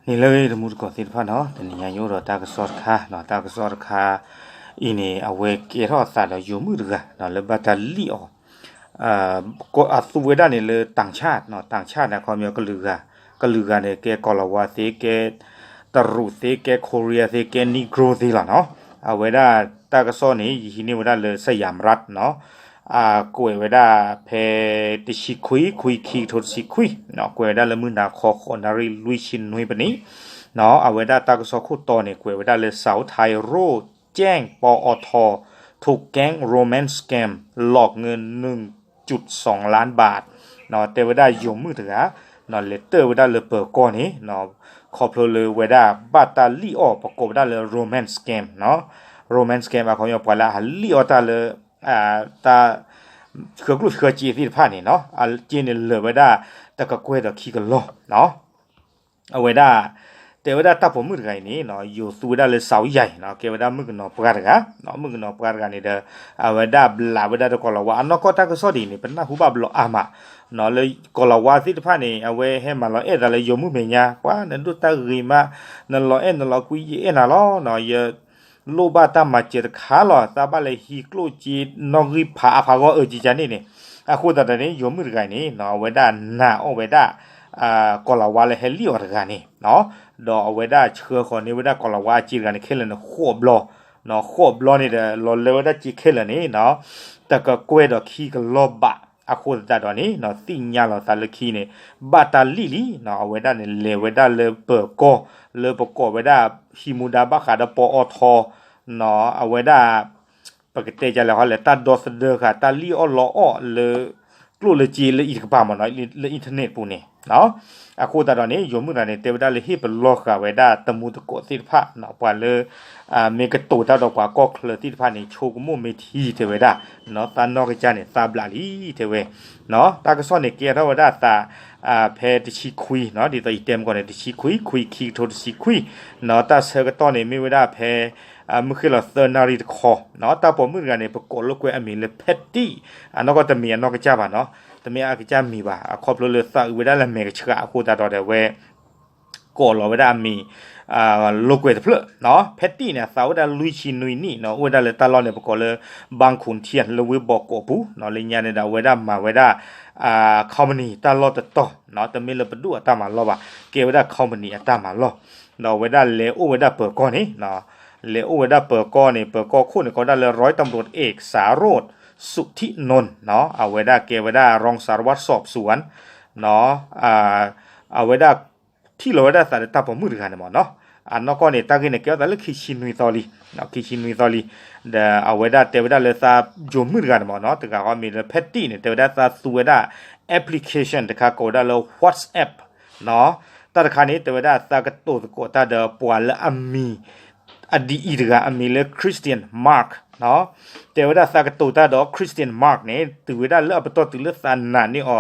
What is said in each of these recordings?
นี่เลยสมมุติก่อนสิพ่อเนาะแต่นี่ยังอยู่รอตากสอดค่ะเนาะตากสอดค่ะอีนี่เอาไว้เกรอสัตว์อยู่มือกะเนาะเลยบัตรลีออก็อาสุเวดาเนี่ยเลยต่างชาติเนาะต่างชาตินะเขามีก็ลือกันเนี่ยแกกอลาวาเซแกตรุเซแกโคเรียเซแกนิโกรเซล่ะเนาะเอาไว้ได้ตากสอนี่ยีนี่เวดาเลยสยามรัฐเนาะกวยเวดาเพติชิคุยคีโทชิคุยเนาะกวยเวดาเลยมือนาคอนาริลุยชินนุยปนี้เนาะเอาไว้ได้ตากสอคุตอเนี่ยกวยเวดาเลยเสาไทยโรแจ้งปอทถูกแก๊งโรแมนต์สแกมหลอกเงิน1.2 ล้านบาทเนาะแต่ว่าได้ยมมือถือเนาะเลตเตอร์ว่าได้เลยเปิดก่อนนี้เนาะขอบเลยว่าได้บัตตาลีออประกอบได้เลยโรแมนต์สแกมเนาะโรแมนต์สแกมเขาอย่างปละลีออตาเลยตาเคยจีที่ผ่านนี่เนาะจีนเลยว่าได้แต่ก็กล้วยดอกขี้กันล้อเนาะเอาไว้ได้แต่ว่าได้ตับผมมือไงนี่เนาะอยู่สู้ได้เลยเสาใหญ่เนาะเกี่ยวได้มือกันเนาะปากกาเนาะมือกันเนาะปากกานี่เด้อเอาไว้ได้บลาไว้ได้ตะกอลว่าอันนั้นก็ตาก็สอดีนี่เป็นหน้าหูบาบลอามาเนาะเลยกอลว่าที่ผ่านนี่เอาไว้ให้มาเราได้เลยยมือเมียว่านั่นดูตากีมานั่นเรานั่นเราคุยน่ะล้อเนาะเยโลบาตามาเจอขาล้อตาบาเลยฮิกโลจีนอกีพาก็จีจานี่นี่อะคูตาเนี่ยยมือไงนี่เนาะเอาไว้ได้หน้าเอาไว้ได้กอลาวาเลยเฮลิออร์กันนี่เนาะดอกเอาไว้ได้เชื่อคนนี้ไว้ได้กอลาวาจีกันนี่เคลื่อนขวบล้อเนาะขวบล้อนี่เด้อล้อเลยไว้ได้จีเคลื่อนนี่เนาะแต่ก็กล้วยดอกขี้ก็ล้อบะอะโคตรตอนนี้เนาะสิ่งยาเราตาลขี้นี่บาตาลิลีเนาะเอาไว้ได้เนี่ยเลไว้ได้เลยเปิดก็เลยประกอบไว้ได้ฮิมูดาบาขาดปอทเนาะเอาไว้ได้ปกติจะแล้วเขาเลยตัดดอสเดอร์ค่ะตัดลีออลออเลยกลุ่มเลยจีเลยอีกป่ามันเนาะเลยอินเทอร์เน็ตปูนี่เนาะอะโคตรตอนนี้ยมุนาเนี่ยเทวดาเลยฮิปโลกค่ะไว้ได้ตมุตโกสิพะเนาะปว่าเลยเมกตูตาดอกว่าก็เคลติพะนี่โชกมุเมทีเทวดาเนาะตานอกจาเนี่ยตาบลาลีเทเวเนาะตากซ้อนเนี่ยเกียร์เทวดาตาเพติชิคุยเนาะดีตัวอีเต็มก่อนเนี่ยติชิคุยคีโทติชิคุยเนาะตาเซกตอนเนี่ยมีเวลาเพมื่อคือเราเซอร์นาริคอเนาะตาผมมือกันเนี่ยประกอบลูกเวอมีเลยเพตตี้นอกก็จะมีนอกจ้าบ่ะเนาะแต่มีอากิจามีบ่ะครอบเลยสักเวลาละเมกเชื่อคูตาดอเดเวก่อเราเวลามีลูกเวทเพลเนาะเพตตี้เนี่ยสาวดาลุยชินุยนี่เนาะเวลาเลยตลอดเนี่ยประกอบเลยบางขุนเทียนเลยเวบอกกปูเนาะเลยเนี่ยเนี่ยดาเวลามาเวลาคอมมานีตลอดต่อเนาะแต่มีเลยประดูตามาล้อบ่ะเกเวลาคอมมานีตามาล้อเนาะเวลาเลโอเวลาเปิดก่อนนี่เนาะเลโอเวลาเปิดก่อนนี่เปิดก่อคู่นี่ก็ได้เลยร้อยตำรวจเอกสารโรธสุทธินนท์เนาะเอาเวลาเกเวลารองสารวัตรสอบสวนเนาะเอาเวลาที่เราได้สารตาผมมือกันเนาะอันนั้นก็เนี่ยตากินเนี่ยเกี่ยวกับเรื่องคิชินุยตอลีเนาะคิชินุยตอลีเดเอาเวลาเทวดาเลยซาจมมือกันเนาะแต่ก็มีเพตตี้เนี่ยเทวดาซาสุเวดาแอปพลิเคชันแต่ก็ก็ได้เลย WhatsApp เนาะตอนนี้เทวดาซากตัวก็ตาเดปวลอามีอดีอีดกามีเลยคริสเตียนมาร์กเนาะเทวดาซากตัวตาดอคริสเตียนมาร์กเนี่ยเทวดาเลือกตัวตัวเลือกสันนันนี่อ๋อ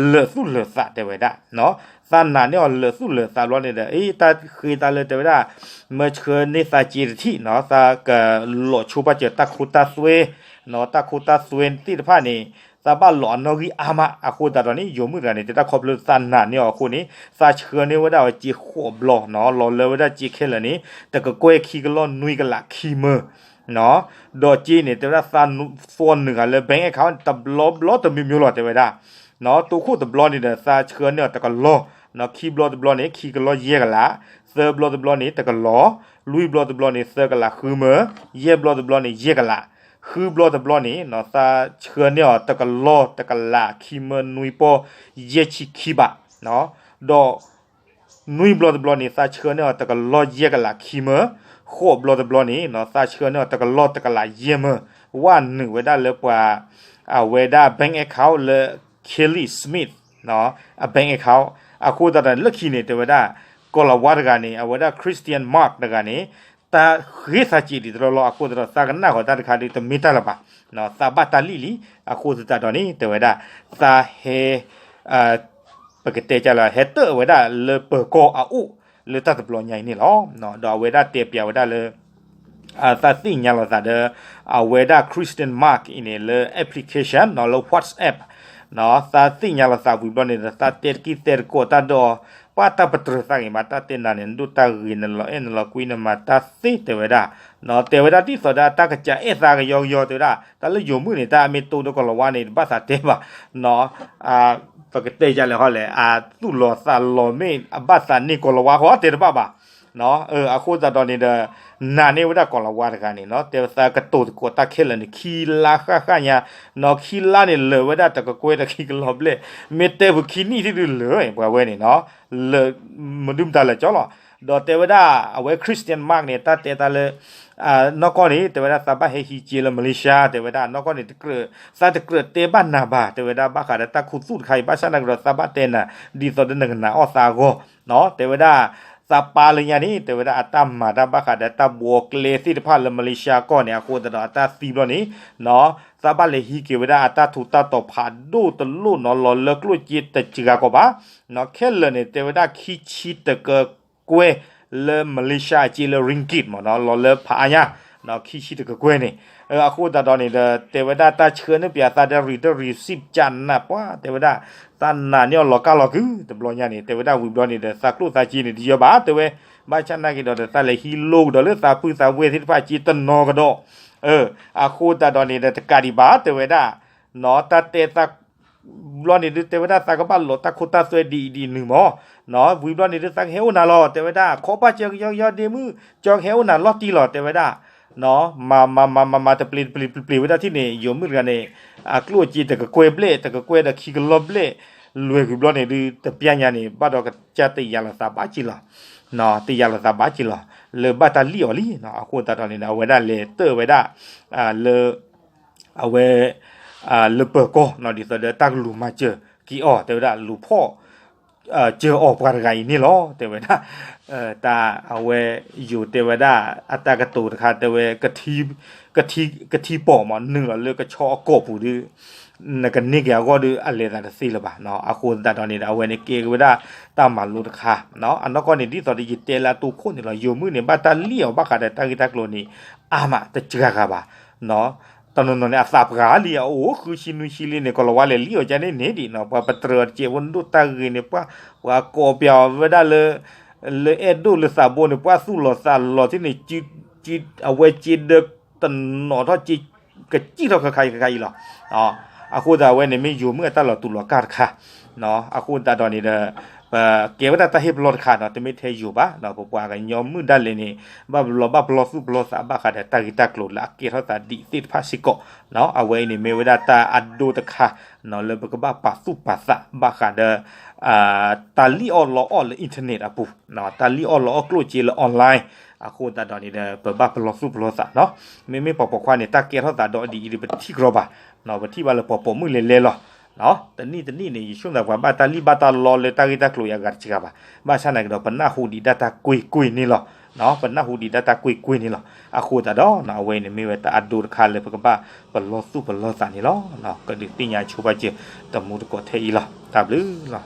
เลือกสุดเลือกสัตเทวดาเนาะสันนันนี่อ๋อเลือกสุดเลือกสัตร้อนเนี่ยตาคือตาเลือกเทวดาเมื่อเชิญในสาจีรที่เนาะตากหลอชูบาเจตาคุตาสเวเนาะตาคุตาสเวนที่ผ่านนี่ซาบ้าหลอนนกีอามาอาคูตาตอนนี้อยู่มือกันนี่แต่ถ้าขอบเลือสันนันนี่อ๋อคูนี้ซาเชิญนี่ว่าได้จีขวบหลอเนาะหลอเลยว่าได้จีเคลนี่แต่ก็ก้อยขี้กันล้อนนุยกันละขี้มือเนาะดอจีเนี่ยแต่ว่าซานโฟนหนึ่งอะเลยแบงค์เขาตับล้อตับมีมิวหลอดแต่ไว้ได้เนาะตัวคู่ตับล้อนี่เนี่ยซาเชิญเนี่ยแต่ก็ล้อเนาะคีย์บลอตับล้อนี่คีย์กันล้อเย่กันละเซอร์บลอตับล้อนี่แต่ก็ล้อลุยบลอตับล้อนี่เซอร์กันละคือมือเย่บลอตับล้อนี่เย่กันละคือบลอตับล้อนี่เนาะซาเชิญเนี่ยแต่ก็ล้อแต่ก็ละคีย์มือนุยปอเย่ชิคีบะเนาะดอนุยบลอตับล้อนี่ซาเชิญเนี่ยแต่ก็ล้อเย่กันละคีย์มือโคบลอตับล้อนี่เนาะซาเชิญเนี่ยแต่ก็ล้อแต่ก็ละเย่มือว่าหนึ่งเวลาเลยกว่าเวลาแบงก์แอคเคาท์เลยเคลลี่สมิธเนาะแบงก์แอคเคาท์คูตาดันเลือกขี้เนี่ยแต่ว่าก็ละวัดกันนี่เอาว่าคริสเตียนมาร์กดักันนี่ตาเฮสัจิดิตรอคูตาสักนักก็ตาขาดิตมิตาละปะเนาะตาบัตตาลิลีคูตาดอนี่แต่ว่าตาเฮปกติจะละเฮเตอร์ว่าเลเปอร์โกอาอุเลตัดปลอยใหญ่นี่หรอเนาะดอว่าเตียเปียว่าเลยตาสิ่งอย่างละตาเดว่าคริสเตียนมาร์กอินเลยแอปพลิเคชันเนาะเลย WhatsAppเนาะตาสิ่งอย่างละตาวิบลนี่ตาเตอร์กิเตอร์โกตาดอ ว่าตาปตรสังมาตาเตนันดูตากินละเอ็นละกุยนมาตาสิเทวดาเนาะเทวดาที่สดาตากระจายสากยอยเทวดาแต่ละอยู่มือนี่ตาเมตุนก็ละวานี่ภาษาเทวะเนาะปกติจะเลยเขาเลยตุลอสาลอเมภาษานี่ก็ละวาเขาเทระบ้าเนาะอาคูจะตอนนี้เดนานี่ว่าก็ละวากันนี่เนาะเทวดากระตุกกตาเคลนี่คีลาข้าเนี่ยเนาะคีลานี่เลยว่าตะก็กวยตะคีกลอบเลยเมเตบุคีนี่ที่ดูเลยว่าเว้นี่เนาะเลยมันดุมตาเลยจ้าละดอเทวดาเอาไว้คริสเตียนมากเนี่ยตาเตตาเลยนอกนี่เทวดาซาบะเฮฮิจิลมาเลเซียเทวดานอกนี่ตะเกลือซาตะเกลือเตบ้านนาบาเทวดาบ้าขาดตาขุดสูดไข่บ้าชนะกรซาบะเตน่ะดีสอดหนึ่งนาออซาโกเนาะเทวดาซาปาเลยานี่เทวดาอัตมาดาบ้าขาดตาบวกเลสิทพาลมาเลเซียก็เนี่ยโคตรอัตซีบลนี่เนาะซาบะเลฮิเกวดาอัตทุตาตอผาดูตลุเนาะลอเลิกลุจิตจิกาก็บ้าเนาะแค่เลยเนี่ยเทวดาคิชิตะเกกวยเลมาเลเซียจิเลริงกิตมาเนาะลอเลิกพาญาเนาะคิชิตะเกกวยนี่အခုတတော်နေတဲ့တေဝဒတာချွန်းပြတာတဲ့ရီဒရီစစ်ချန်နာပွားတေဝဒသန်နာညောလောကလောကူတဘလညာနေတေဝဒဝီဘလနေတဲ့စကလုစာကြီးနေဒီရပါတေဝဘာချန်နာကြီးတော့သလေဟီလိုတော့လေစာပူစာဝေသစ်ဖာကြီးတနောကတော့အခုတတော်နေတဲ့တကာဒီပါတေဝဒနော်တတေတဘလနေတဲ့တေဝဒစကပါလောတခုတဆွေဒီနူမောနော်ဝီဘလနေတဲ့စကဟဲဝနာလောတေဝดาခောပါချေယောဒီမှုကြောဟဲဝနာလောတီလောတေဝดาเนาะมาตะปลีเวลาที่นี่อยู่มือกันนี่กลัวจีตะกะกวยเบลตะกะกวยตะขี้กลบเบลรวยคือบลอนี่ดิตะเปียญานี่บาดอกจะติยาละซาบาจิล่ะเนาะติยาละซาบาจิล่ะเลบาตาลีออลีเนาะอะคูตาตอนนี้นะเวดาเลเตอเวดาเลเอาเวเลเปโกเนาะดิซะเดตักลูมาเจอกีออเตเวดาลูพ่อเจอออกปาไกนี่หรอเทวดาตาเอาไว้อยู่เทวดาอัตากระตูดค่ะเทวกะทีปอมาหนึ่งเลยก็ชอกบผู้ดื้อนักนิกยาก็ดื้ออะไรนั่นสิละบ่เนาะอาคูตาตอนนี้เอาไว้ในเกเวดาตามมาลุดค่ะเนาะอันนั้นก็นี่ที่ตอนนี้เตลาตุคนนี่เราอยู่มือเนี่ยบาตาเลี้ยวบาขาได้ตากิตากโลนี่อามาตะจิกะกะบ่เนาะตอนนั้นเนี่ยอาสาบกาเลียโอ้คือชินุชิลีเนี่ยก็ละว่าเลยเลี้ยวจะได้เนี่ยดิเนาะว่าปตรเจวันดูตากิเนี่ยว่าโกเปียวเวดาเลยเอ็ดดูเลยสาบเนี่ยว่าสู้หลอซาหลอที่นี่จิเอาไว้จิเดตันหนอทอจิกะจิเท่าใครหรออ๋ออาคูตาไว้เนี่ยไม่อยู่เมื่อตลอดตุลกาดค่ะเนาะอาคูตาตอนนี้เด้อเกี่ยวกับตาเฮบลอดค่ะเนาะแต่ไม่เทอยู่บ้าเนาะพวกว่ากันยอมมือดันเลยนี่บ้าบลอสู้บลอสาบ้าค่ะแต่ตากิตากลุดละเกี่ยวกับตาดิติพาสิโกเนาะเอาไว้นี่ไม่เวลาตาอัดดูตะค่ะเนาะเลยก็บ้าปัสสุปัสสะบ้าค่ะเด้อตาลีออนลออนอินเทอร์เน็ตอ่ะปุ๊เนาะตาลีออนลอกลุจิลออนไลน์อาคูตาดอนนี่เด้อเปิดบ้าบลอสู้บลอสะเนาะไม่ปอกควานี่ตาเกี่ยวกับตาดอดีไปที่กรอบอ่ะเนาะไปที่ว่าเลยปอมือเล่ๆหรอเนาะแต่นี่ในช่วงแบบว่าบาตาลีบาตาลอเลยตากิตากลุยอาการจิกะบ่บ้าชาไหนก็ปนหน้าหูดีดาตากุยนี่หรอเนาะปนหน้าหูดีดาตากุยนี่หรออาคูตาดอเนาะเว้นี่มีไว้ตาอัดดูคาเลยปะกะบ้าปลอสู้ปลอสะนี่หรอเนาะก็ดิติญาชูบาเจตะมูตะกอเทอีหรอตาบลือหรอ